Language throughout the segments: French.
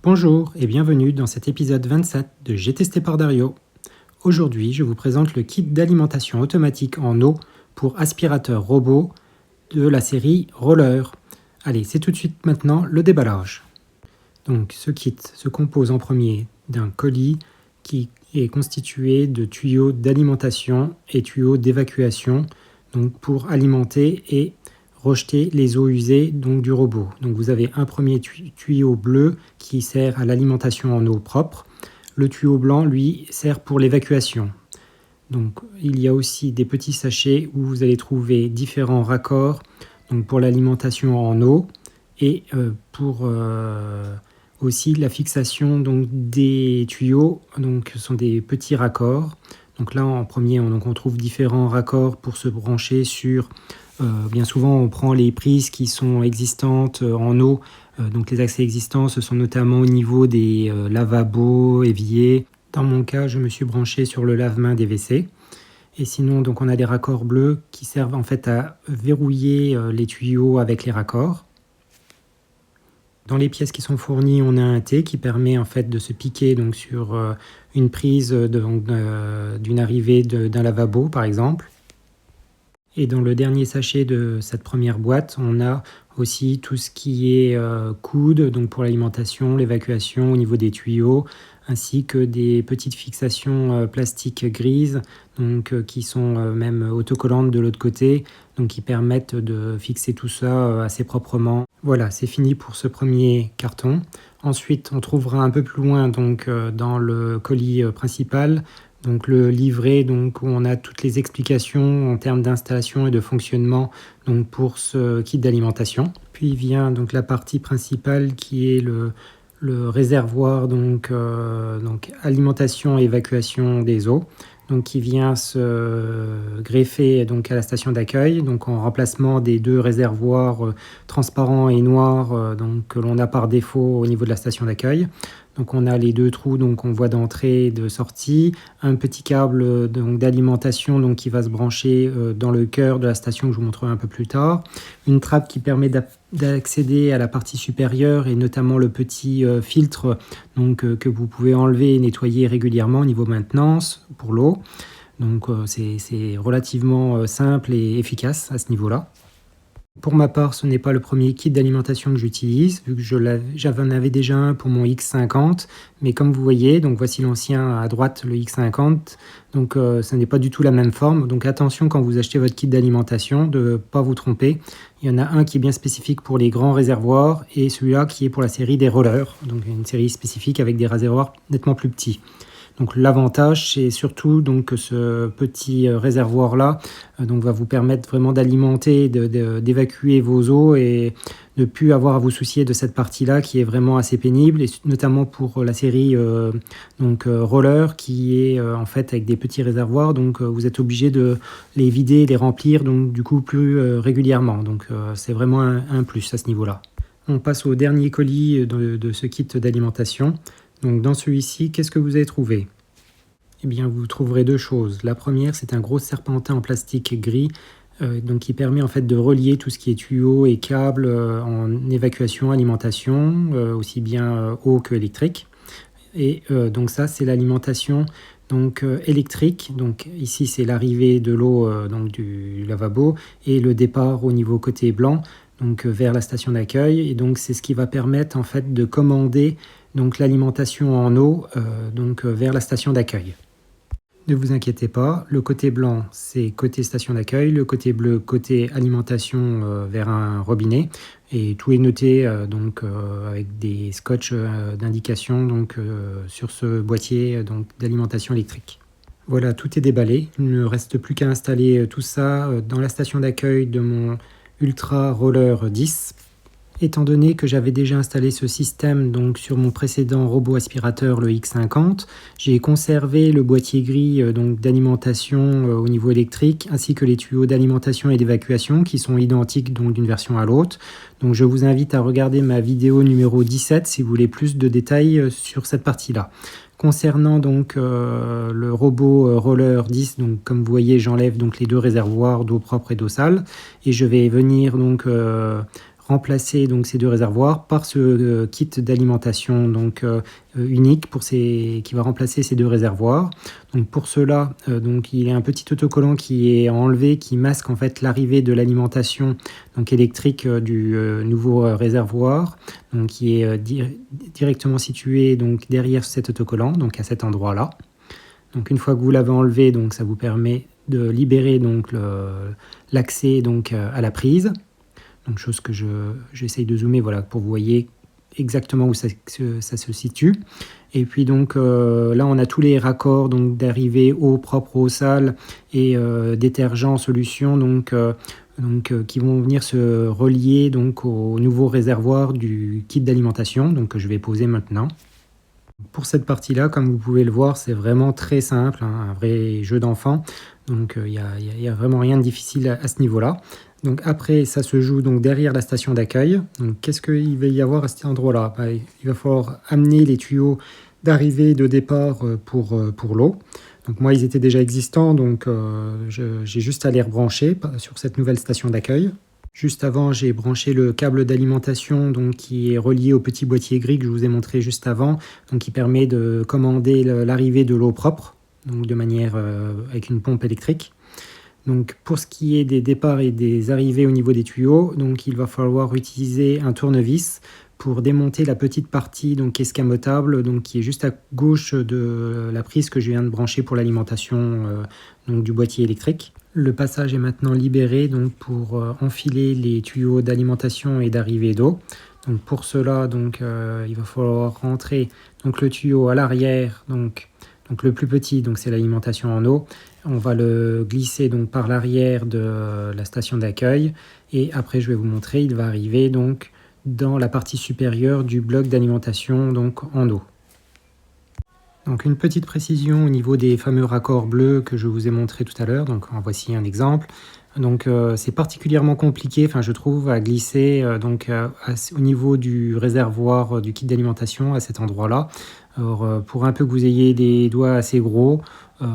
Bonjour et bienvenue dans cet épisode 27 de J'ai testé par Dario. Aujourd'hui, je vous présente le kit d'alimentation automatique en eau pour aspirateur robot de la série Roller. Allez, c'est tout de suite maintenant le déballage. Donc, ce kit se compose en premier d'un colis qui est constitué de tuyaux d'alimentation et tuyaux d'évacuation, donc pour alimenter et rejeter les eaux usées donc du robot. Donc vous avez un premier tuyau bleu qui sert à l'alimentation en eau propre. Le tuyau blanc, lui, sert pour l'évacuation. Donc il y a aussi des petits sachets où vous allez trouver différents raccords donc pour l'alimentation en eau et pour aussi la fixation donc des tuyaux. Donc ce sont des petits raccords. Donc là en premier on trouve différents raccords pour se brancher sur bien souvent, on prend les prises qui sont existantes en eau. Donc les accès existants, ce sont notamment au niveau des lavabos, éviers. Dans mon cas, je me suis branché sur le lave-mains des WC. Et sinon, donc on a des raccords bleus qui servent en fait à verrouiller les tuyaux avec les raccords. Dans les pièces qui sont fournies, on a un T qui permet en fait de se piquer donc sur une prise d'une arrivée d'un lavabo, par exemple. Et dans le dernier sachet de cette première boîte, on a aussi tout ce qui est coude, donc pour l'alimentation, l'évacuation au niveau des tuyaux, ainsi que des petites fixations plastiques grises, donc qui sont même autocollantes de l'autre côté, donc qui permettent de fixer tout ça assez proprement. Voilà, c'est fini pour ce premier carton. Ensuite, on trouvera un peu plus loin, donc dans le colis principal, donc le livret donc, où on a toutes les explications en termes d'installation et de fonctionnement donc, pour ce kit d'alimentation. Puis vient donc, la partie principale qui est le réservoir donc alimentation et évacuation des eaux, donc, qui vient se greffer donc, à la station d'accueil, donc en remplacement des deux réservoirs transparents et noirs donc, que l'on a par défaut au niveau de la station d'accueil. Donc on a les deux trous donc on voit d'entrée et de sortie, un petit câble donc d'alimentation donc qui va se brancher dans le cœur de la station que je vous montrerai un peu plus tard, une trappe qui permet d'accéder à la partie supérieure et notamment le petit filtre donc que vous pouvez enlever et nettoyer régulièrement au niveau maintenance pour l'eau. Donc c'est relativement simple et efficace à ce niveau-là. Pour ma part, ce n'est pas le premier kit d'alimentation que j'utilise, vu que j'en avais déjà un pour mon X50, mais comme vous voyez, donc voici l'ancien à droite, le X50, donc ce n'est pas du tout la même forme, donc attention quand vous achetez votre kit d'alimentation de ne pas vous tromper. Il y en a un qui est bien spécifique pour les grands réservoirs et celui-là qui est pour la série des rollers, donc une série spécifique avec des réservoirs nettement plus petits. Donc l'avantage, c'est surtout donc, que ce petit réservoir-là va vous permettre vraiment d'alimenter, d'évacuer vos eaux et de ne plus avoir à vous soucier de cette partie-là qui est vraiment assez pénible, et notamment pour la série Roller qui est en fait avec des petits réservoirs, donc vous êtes obligé de les vider et les remplir donc, du coup plus régulièrement. Donc c'est vraiment un plus à ce niveau-là. On passe au dernier colis de ce kit d'alimentation. Donc dans celui-ci, qu'est-ce que vous avez trouvé ? Eh bien, vous trouverez deux choses. La première, c'est un gros serpentin en plastique gris donc qui permet en fait de relier tout ce qui est tuyaux et câbles en évacuation, alimentation, aussi bien eau que électrique. Et donc ça, c'est l'alimentation donc électrique. Donc ici, c'est l'arrivée de l'eau donc du lavabo et le départ au niveau côté blanc donc vers la station d'accueil. Et donc c'est ce qui va permettre en fait de commander donc l'alimentation en eau vers la station d'accueil. Ne vous inquiétez pas, le côté blanc c'est côté station d'accueil, le côté bleu côté alimentation vers un robinet, et tout est noté avec des scotch d'indication sur ce boîtier d'alimentation électrique. Voilà, tout est déballé, il ne reste plus qu'à installer tout ça dans la station d'accueil de mon Ultra Roller 10. Étant donné que j'avais déjà installé ce système donc sur mon précédent robot aspirateur, le X50, j'ai conservé le boîtier gris donc d'alimentation au niveau électrique, ainsi que les tuyaux d'alimentation et d'évacuation qui sont identiques donc d'une version à l'autre. Donc je vous invite à regarder ma vidéo numéro 17 si vous voulez plus de détails sur cette partie-là. Concernant donc le robot roller 10, donc comme vous voyez, j'enlève donc les deux réservoirs d'eau propre et d'eau sale, et je vais venir donc remplacer donc ces deux réservoirs par ce kit d'alimentation donc unique qui va remplacer ces deux réservoirs. Donc pour cela, donc il y a un petit autocollant qui est enlevé, qui masque en fait l'arrivée de l'alimentation donc électrique du nouveau réservoir, donc qui est directement situé donc derrière cet autocollant, donc à cet endroit-là. Donc une fois que vous l'avez enlevé, donc ça vous permet de libérer donc l'accès donc à la prise. Donc chose que j'essaye de zoomer voilà, pour que vous voyez exactement où ça se situe. Et puis donc là on a tous les raccords donc d'arrivée eau propre, eau sale et détergent, solution donc qui vont venir se relier donc au nouveau réservoir du kit d'alimentation donc que je vais poser maintenant. Pour cette partie-là, comme vous pouvez le voir, c'est vraiment très simple, hein, un vrai jeu d'enfant. Donc il n'y a vraiment rien de difficile à ce niveau-là. Donc après, ça se joue donc derrière la station d'accueil. Donc qu'est-ce qu'il va y avoir à cet endroit-là? Il va falloir amener les tuyaux d'arrivée et de départ pour l'eau. Donc moi, ils étaient déjà existants, donc j'ai juste à les rebrancher sur cette nouvelle station d'accueil. Juste avant, j'ai branché le câble d'alimentation donc qui est relié au petit boîtier gris que je vous ai montré juste avant, donc qui permet de commander l'arrivée de l'eau propre, donc de manière avec une pompe électrique. Donc pour ce qui est des départs et des arrivées au niveau des tuyaux, donc il va falloir utiliser un tournevis pour démonter la petite partie donc escamotable donc qui est juste à gauche de la prise que je viens de brancher pour l'alimentation donc du boîtier électrique. Le passage est maintenant libéré donc pour enfiler les tuyaux d'alimentation et d'arrivée d'eau. Donc pour cela donc il va falloir rentrer donc le tuyau à l'arrière donc le plus petit donc c'est l'alimentation en eau. On va le glisser donc par l'arrière de la station d'accueil et après je vais vous montrer, il va arriver donc dans la partie supérieure du bloc d'alimentation donc en eau. Donc une petite précision au niveau des fameux raccords bleus que je vous ai montré tout à l'heure, donc en voici un exemple. Donc c'est particulièrement compliqué, je trouve, à glisser au niveau du réservoir du kit d'alimentation à cet endroit-là. Alors pour un peu que vous ayez des doigts assez gros, il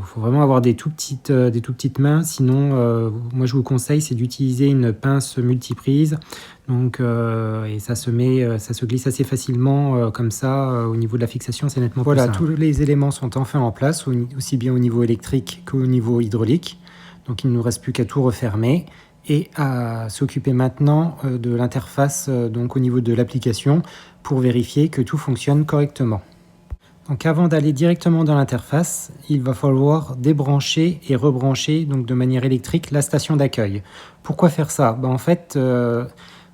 faut vraiment avoir des tout petites mains. Sinon, moi je vous conseille c'est d'utiliser une pince multiprise. Donc et ça se glisse assez facilement comme ça au niveau de la fixation, c'est nettement plus simple. Voilà, tous les éléments sont enfin en place, aussi bien au niveau électrique qu'au niveau hydraulique. Donc il ne nous reste plus qu'à tout refermer et à s'occuper maintenant de l'interface donc au niveau de l'application pour vérifier que tout fonctionne correctement. Donc avant d'aller directement dans l'interface, il va falloir débrancher et rebrancher donc de manière électrique la station d'accueil. Pourquoi faire ça? En fait,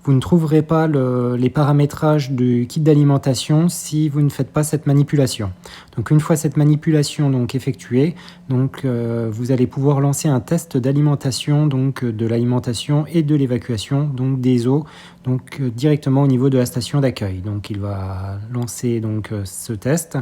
vous ne trouverez pas les paramétrages du kit d'alimentation si vous ne faites pas cette manipulation. Donc une fois cette manipulation donc effectuée, donc vous allez pouvoir lancer un test d'alimentation donc de l'alimentation et de l'évacuation donc des eaux donc directement au niveau de la station d'accueil. Donc il va lancer donc ce test.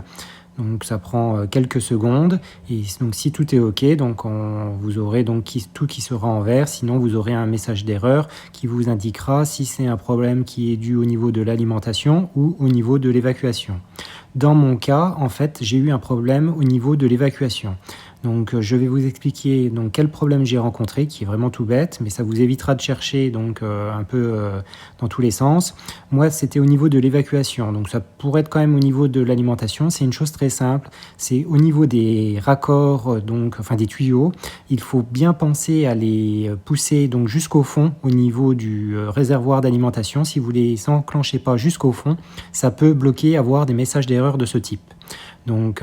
Donc ça prend quelques secondes et donc si tout est OK, donc vous aurez donc tout qui sera en vert, sinon vous aurez un message d'erreur qui vous indiquera si c'est un problème qui est dû au niveau de l'alimentation ou au niveau de l'évacuation. Dans mon cas, en fait, j'ai eu un problème au niveau de l'évacuation. Donc je vais vous expliquer donc quel problème j'ai rencontré, qui est vraiment tout bête, mais ça vous évitera de chercher donc un peu dans tous les sens. Moi, c'était au niveau de l'évacuation, donc ça pourrait être quand même au niveau de l'alimentation. C'est une chose très simple, c'est au niveau des raccords, des tuyaux. Il faut bien penser à les pousser donc jusqu'au fond au niveau du réservoir d'alimentation. Si vous les enclenchez pas jusqu'au fond, ça peut bloquer, avoir des messages d'erreur de ce type. Donc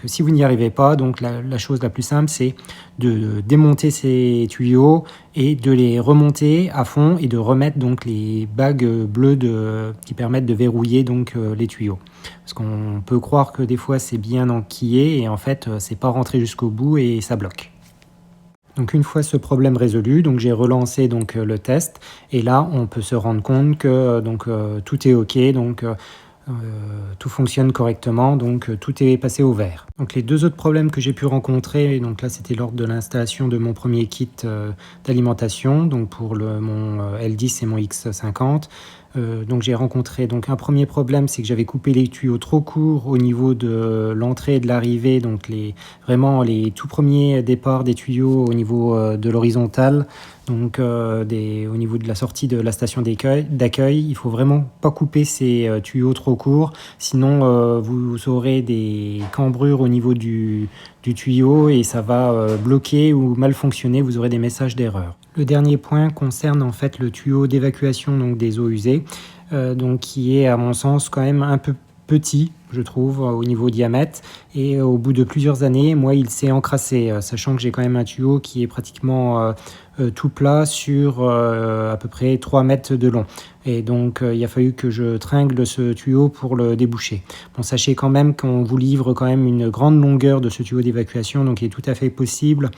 si vous n'y arrivez pas, donc la chose la plus simple, c'est de démonter ces tuyaux et de les remonter à fond et de remettre donc les bagues bleues qui permettent de verrouiller donc les tuyaux. Parce qu'on peut croire que des fois c'est bien enquillé et en fait c'est pas rentré jusqu'au bout et ça bloque. Donc une fois ce problème résolu, donc j'ai relancé donc le test et là on peut se rendre compte que tout est OK, tout fonctionne correctement, tout est passé au vert. Donc les deux autres problèmes que j'ai pu rencontrer, donc là c'était lors de l'installation de mon premier kit d'alimentation, donc pour mon L10 et mon X50. Donc j'ai rencontré un premier problème, c'est que j'avais coupé les tuyaux trop courts au niveau de l'entrée et de l'arrivée, donc vraiment les tout premiers départs des tuyaux au niveau de l'horizontale, au niveau de la sortie de la station d'accueil. Il faut vraiment pas couper ces tuyaux trop courts, sinon vous aurez des cambrures au niveau du tuyau et ça va bloquer ou mal fonctionner, vous aurez des messages d'erreur. Le dernier point concerne en fait le tuyau d'évacuation des eaux usées, qui est à mon sens quand même un peu petit, je trouve, au niveau diamètre, et au bout de plusieurs années, moi il s'est encrassé, sachant que j'ai quand même un tuyau qui est pratiquement tout plat sur à peu près 3 mètres de long. Et donc il a fallu que je tringle ce tuyau pour le déboucher. Bon, sachez quand même qu'on vous livre quand même une grande longueur de ce tuyau d'évacuation, donc il est tout à fait possible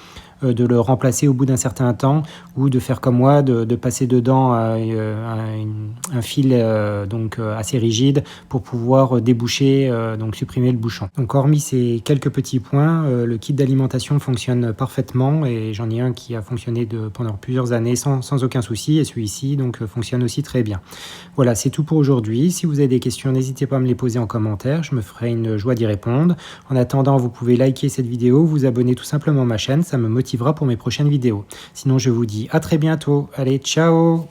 de le remplacer au bout d'un certain temps, ou de faire comme moi, de passer dedans un fil assez rigide pour pouvoir déboucher, supprimer le bouchon. Donc hormis ces quelques petits points, le kit d'alimentation fonctionne parfaitement et j'en ai un qui a fonctionné pendant plusieurs années sans aucun souci, et celui-ci fonctionne aussi très bien. Voilà, c'est tout pour aujourd'hui. Si vous avez des questions, n'hésitez pas à me les poser en commentaire, je me ferai une joie d'y répondre. En attendant, vous pouvez liker cette vidéo, vous abonner tout simplement à ma chaîne, ça me motivera pour mes prochaines vidéos. Sinon, je vous dis à très bientôt. Allez, ciao!